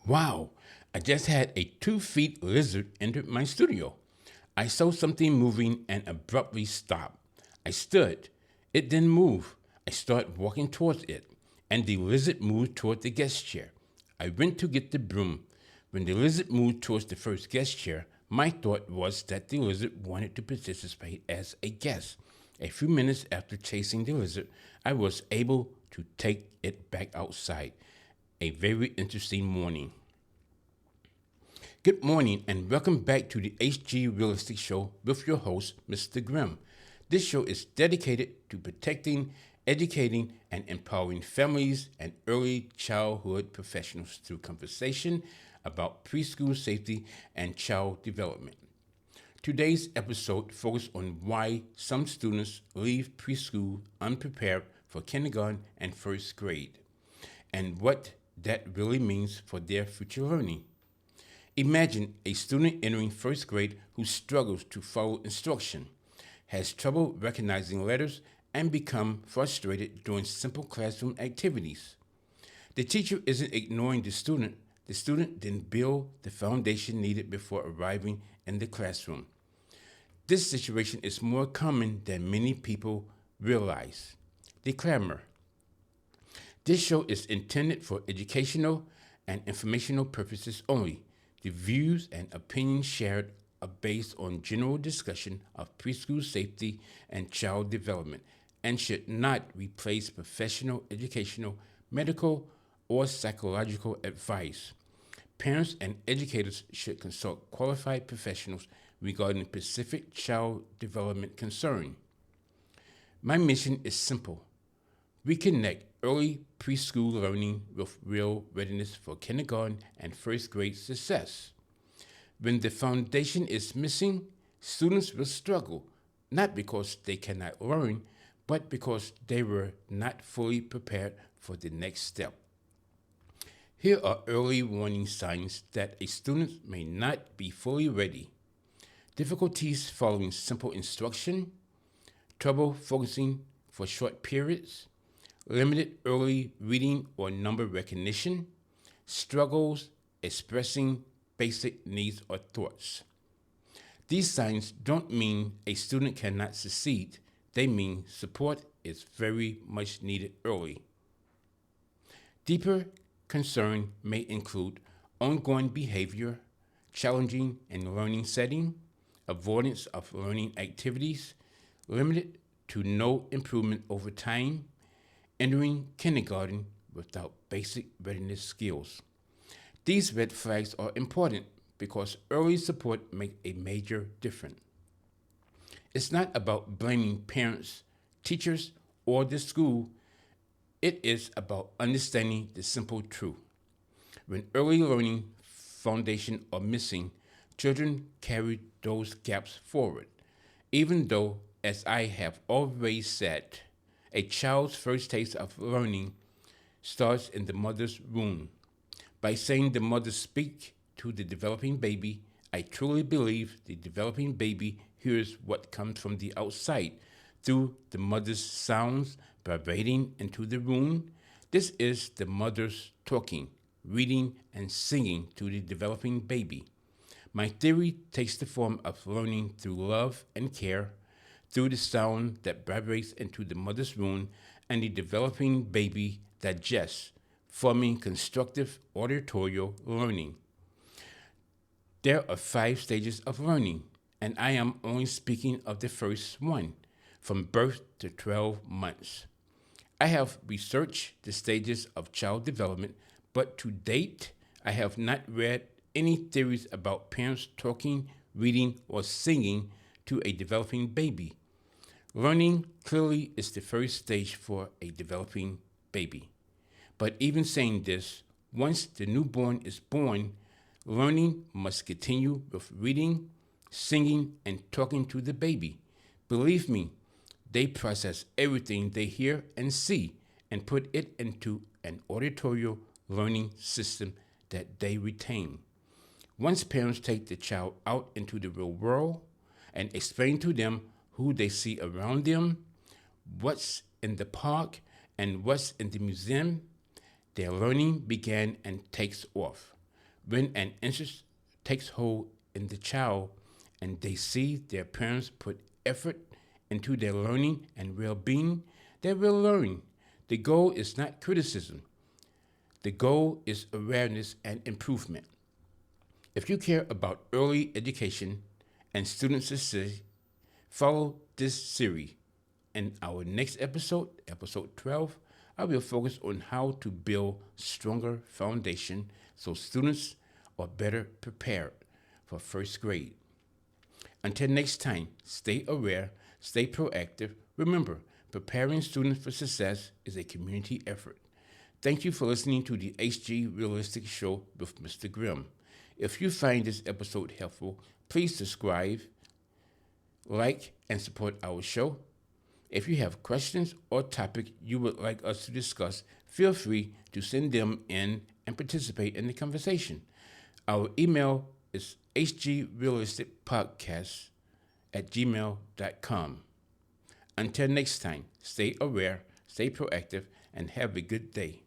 Wow, I just had a 2 feet lizard enter my studio. I saw something moving and abruptly stopped. I stood. It didn't move. I started walking towards it, and the lizard moved toward the guest chair. I went to get the broom. When the lizard moved towards the first guest chair, my thought was that the lizard wanted to participate as a guest. A few minutes after chasing the lizard, I was able to take it back outside. A very interesting morning. Good morning and welcome back to the HG Realistic Show with your host, Mr. Grimm. This show is dedicated to protecting, educating, and empowering families and early childhood professionals through conversation about preschool safety and child development. Today's episode focuses on why some students leave preschool unprepared for kindergarten and first grade, and what that really means for their future learning. Imagine a student entering first grade who struggles to follow instruction, has trouble recognizing letters, and become frustrated during simple classroom activities. The teacher isn't ignoring the student didn't build the foundation needed before arriving in the classroom. This situation is more common than many people realize. The clamor. This show is intended for educational and informational purposes only. The views and opinions shared are based on general discussion of preschool safety and child development and should not replace professional, educational, medical, or psychological advice. Parents and educators should consult qualified professionals regarding specific child development concern. My mission is simple. Reconnect early preschool learning with real readiness for kindergarten and first grade success. When the foundation is missing, students will struggle, not because they cannot learn, but because they were not fully prepared for the next step. Here are early warning signs that a student may not be fully ready. Difficulties following simple instruction, trouble focusing for short periods, limited early reading or number recognition, struggles expressing basic needs or thoughts. These signs don't mean a student cannot succeed, they mean support is very much needed early. Deeper concern may include ongoing behavior, challenging and learning setting, avoidance of learning activities, limited to no improvement over time, entering kindergarten without basic readiness skills. These red flags are important because early support makes a major difference. It's not about blaming parents, teachers, or the school. It is about understanding the simple truth. When early learning foundation are missing, children carry those gaps forward. Even though, as I have always said, a child's first taste of learning starts in the mother's womb. By saying the mother speak to the developing baby, I truly believe the developing baby hears what comes from the outside through the mother's sounds vibrating into the room. This is the mother's talking, reading, and singing to the developing baby. My theory takes the form of learning through love and care, through the sound that vibrates into the mother's womb and the developing baby digests, forming constructive auditorial learning. There are 5 stages of learning, and I am only speaking of the first one, from birth to 12 months. I have researched the stages of child development, but to date, I have not read any theories about parents talking, reading, or singing to a developing baby. Learning clearly is the first stage for a developing baby. But even saying this, once the newborn is born, learning must continue with reading, singing, and talking to the baby. Believe me, they process everything they hear and see and put it into an auditorial learning system that they retain. Once parents take the child out into the real world and explain to them who they see around them, what's in the park, and what's in the museum, their learning began and takes off. When an interest takes hold in the child and they see their parents put effort into their learning and well being, they will learn. The goal is not criticism, the goal is awareness and improvement. If you care about early education and student success, follow this series. In our next episode, episode 12, I will focus on how to build stronger foundation so students are better prepared for first grade. Until next time, stay aware, stay proactive. Remember, preparing students for success is a community effort. Thank you for listening to the HG Realistic Show with Mr. Grimm. If you find this episode helpful, please subscribe, like, and support our show. If you have questions or topics you would like us to discuss, feel free to send them in and participate in the conversation. Our email is hgrealisticpodcast@gmail.com. Until next time, stay aware, stay proactive, and have a good day.